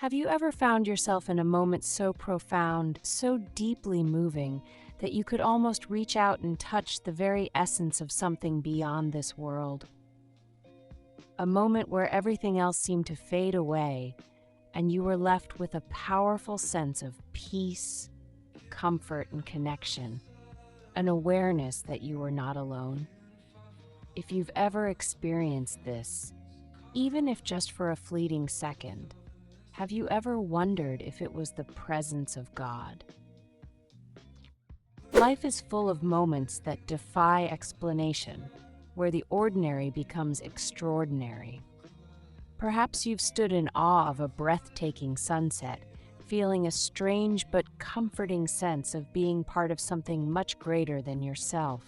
Have you ever found yourself in a moment so profound, so deeply moving, that you could almost reach out and touch the very essence of something beyond this world? A moment where everything else seemed to fade away, and you were left with a powerful sense of peace, comfort, and connection, an awareness that you were not alone. If you've ever experienced this, even if just for a fleeting second, have you ever wondered if it was the presence of God? Life is full of moments that defy explanation, where the ordinary becomes extraordinary. Perhaps you've stood in awe of a breathtaking sunset, feeling a strange but comforting sense of being part of something much greater than yourself.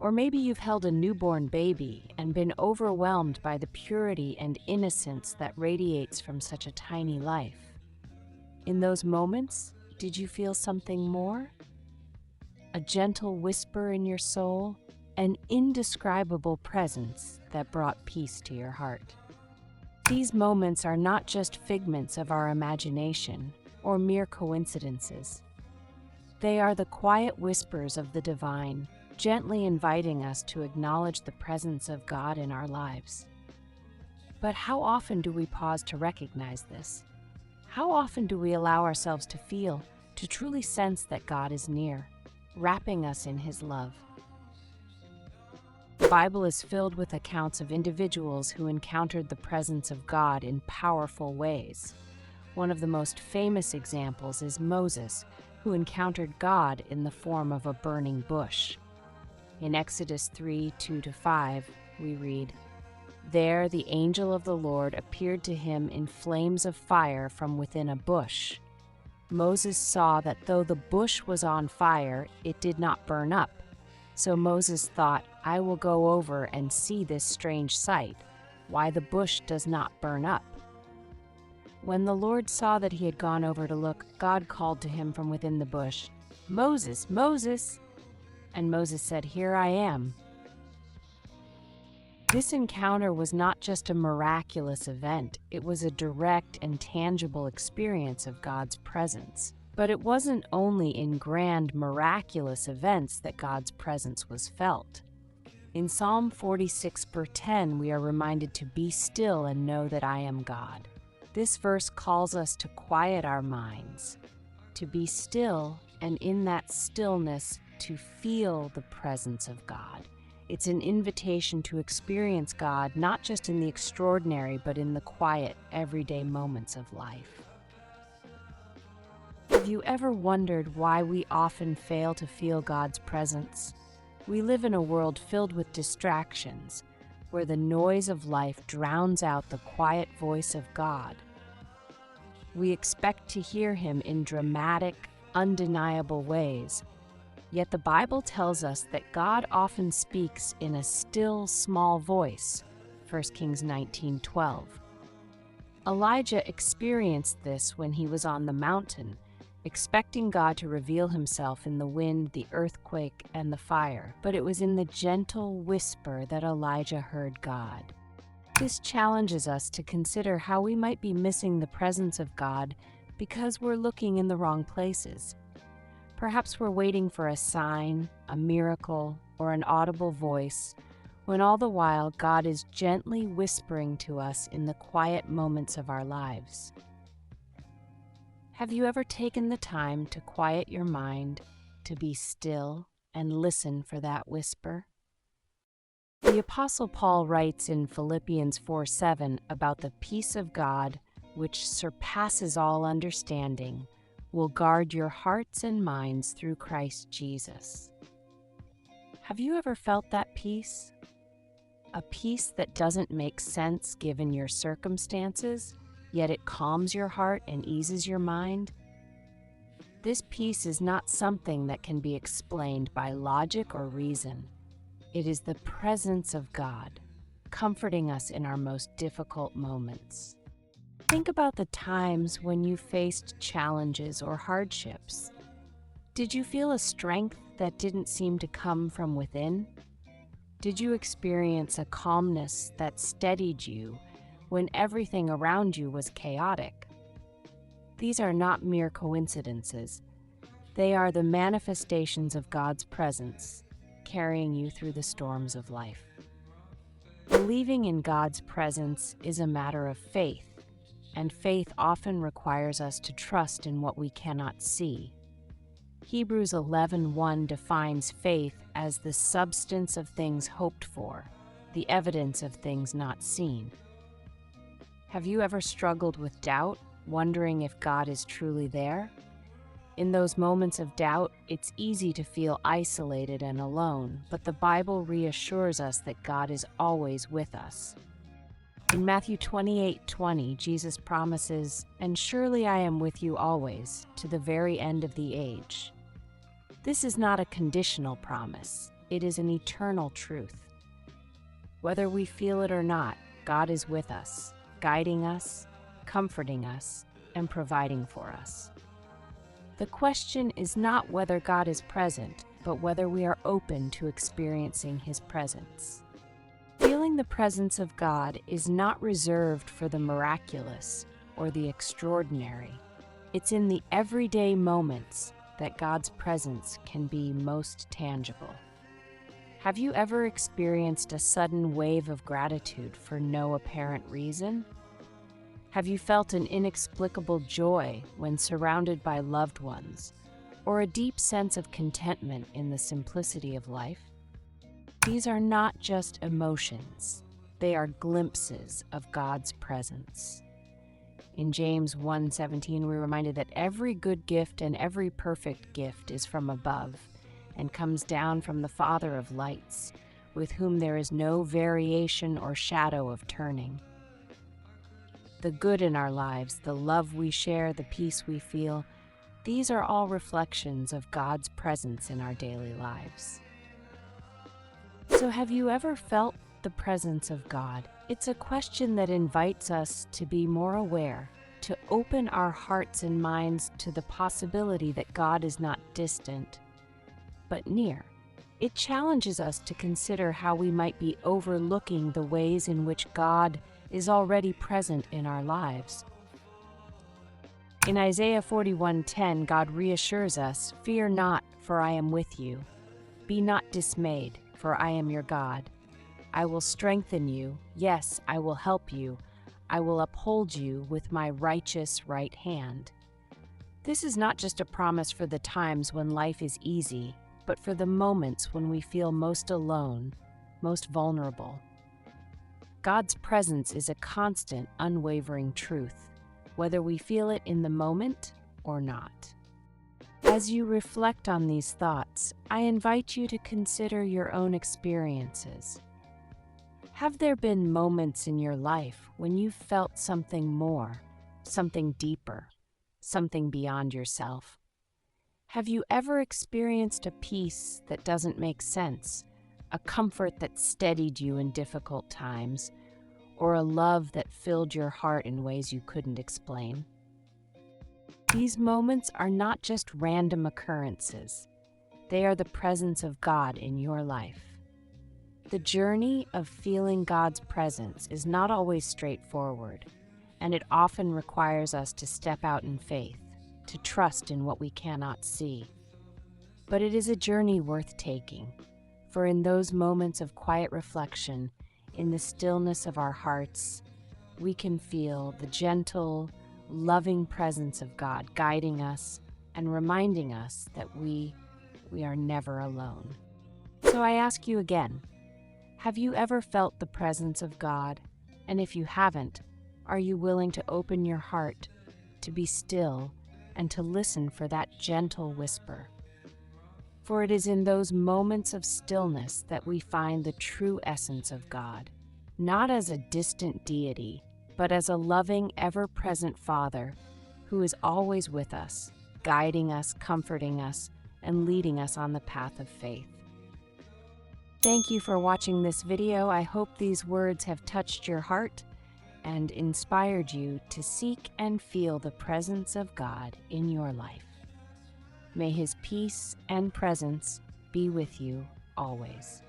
Or maybe you've held a newborn baby and been overwhelmed by the purity and innocence that radiates from such a tiny life. In those moments, did you feel something more? A gentle whisper in your soul, an indescribable presence that brought peace to your heart. These moments are not just figments of our imagination or mere coincidences. They are the quiet whispers of the divine, gently inviting us to acknowledge the presence of God in our lives. But how often do we pause to recognize this? How often do we allow ourselves to feel, to truly sense that God is near, wrapping us in His love? The Bible is filled with accounts of individuals who encountered the presence of God in powerful ways. One of the most famous examples is Moses, who encountered God in the form of a burning bush. In Exodus 3:2-5, we read, "There the angel of the Lord appeared to him in flames of fire from within a bush. Moses saw that though the bush was on fire, it did not burn up. So Moses thought, 'I will go over and see this strange sight, why the bush does not burn up.' When the Lord saw that he had gone over to look, God called to him from within the bush, 'Moses, Moses!' And Moses said, 'Here I am.'" This encounter was not just a miraculous event, it was a direct and tangible experience of God's presence. But it wasn't only in grand, miraculous events that God's presence was felt. In Psalm 46:10, we are reminded to be still and know that I am God. This verse calls us to quiet our minds, to be still, and in that stillness, to feel the presence of God. It's an invitation to experience God not just in the extraordinary, but in the quiet, everyday moments of life. Have you ever wondered why we often fail to feel God's presence? We live in a world filled with distractions, where the noise of life drowns out the quiet voice of God. We expect to hear Him in dramatic, undeniable ways, yet the Bible tells us that God often speaks in a still, small voice, 1 Kings 19:12. Elijah experienced this when he was on the mountain, expecting God to reveal Himself in the wind, the earthquake, and the fire. But it was in the gentle whisper that Elijah heard God. This challenges us to consider how we might be missing the presence of God because we're looking in the wrong places. Perhaps we're waiting for a sign, a miracle, or an audible voice, when all the while God is gently whispering to us in the quiet moments of our lives. Have you ever taken the time to quiet your mind, to be still, and listen for that whisper? The Apostle Paul writes in Philippians 4:7 about the peace of God, which surpasses all understanding, will guard your hearts and minds through Christ Jesus. Have you ever felt that peace? A peace that doesn't make sense given your circumstances, yet it calms your heart and eases your mind? This peace is not something that can be explained by logic or reason. It is the presence of God, comforting us in our most difficult moments. Think about the times when you faced challenges or hardships. Did you feel a strength that didn't seem to come from within? Did you experience a calmness that steadied you when everything around you was chaotic. These are not mere coincidences. They are the manifestations of God's presence, carrying you through the storms of life. Believing in God's presence is a matter of faith, and faith often requires us to trust in what we cannot see. Hebrews 11:1 defines faith as the substance of things hoped for, the evidence of things not seen. Have you ever struggled with doubt, wondering if God is truly there? In those moments of doubt, it's easy to feel isolated and alone, but the Bible reassures us that God is always with us. In Matthew 28:20, Jesus promises, "And surely I am with you always, to the very end of the age." This is not a conditional promise, it is an eternal truth. Whether we feel it or not, God is with us, guiding us, comforting us, and providing for us. The question is not whether God is present, but whether we are open to experiencing His presence. Feeling the presence of God is not reserved for the miraculous or the extraordinary. It's in the everyday moments that God's presence can be most tangible. Have you ever experienced a sudden wave of gratitude for no apparent reason? Have you felt an inexplicable joy when surrounded by loved ones, or a deep sense of contentment in the simplicity of life? These are not just emotions, they are glimpses of God's presence. In James 1:17, we're reminded that every good gift and every perfect gift is from above and comes down from the Father of lights, with whom there is no variation or shadow of turning. The good in our lives, the love we share, the peace we feel, these are all reflections of God's presence in our daily lives. So have you ever felt the presence of God? It's a question that invites us to be more aware, to open our hearts and minds to the possibility that God is not distant, but near. It challenges us to consider how we might be overlooking the ways in which God is already present in our lives. In Isaiah 41:10, God reassures us, "Fear not, for I am with you. Be not dismayed, for I am your God. I will strengthen you. Yes, I will help you. I will uphold you with my righteous right hand." This is not just a promise for the times when life is easy, but for the moments when we feel most alone, most vulnerable. God's presence is a constant, unwavering truth, whether we feel it in the moment or not. As you reflect on these thoughts, I invite you to consider your own experiences. Have there been moments in your life when you felt something more, something deeper, something beyond yourself? Have you ever experienced a peace that doesn't make sense, a comfort that steadied you in difficult times, or a love that filled your heart in ways you couldn't explain? These moments are not just random occurrences. They are the presence of God in your life. The journey of feeling God's presence is not always straightforward, and it often requires us to step out in faith, to trust in what we cannot see. But it is a journey worth taking, for in those moments of quiet reflection, in the stillness of our hearts, we can feel the gentle, loving presence of God guiding us and reminding us that we are never alone. So I ask you again, have you ever felt the presence of God? And if you haven't, are you willing to open your heart, to be still, and to listen for that gentle whisper? For it is in those moments of stillness that we find the true essence of God, not as a distant deity, but as a loving, ever-present Father who is always with us, guiding us, comforting us, and leading us on the path of faith. Thank you for watching this video. I hope these words have touched your heart and inspired you to seek and feel the presence of God in your life. May His peace and presence be with you always.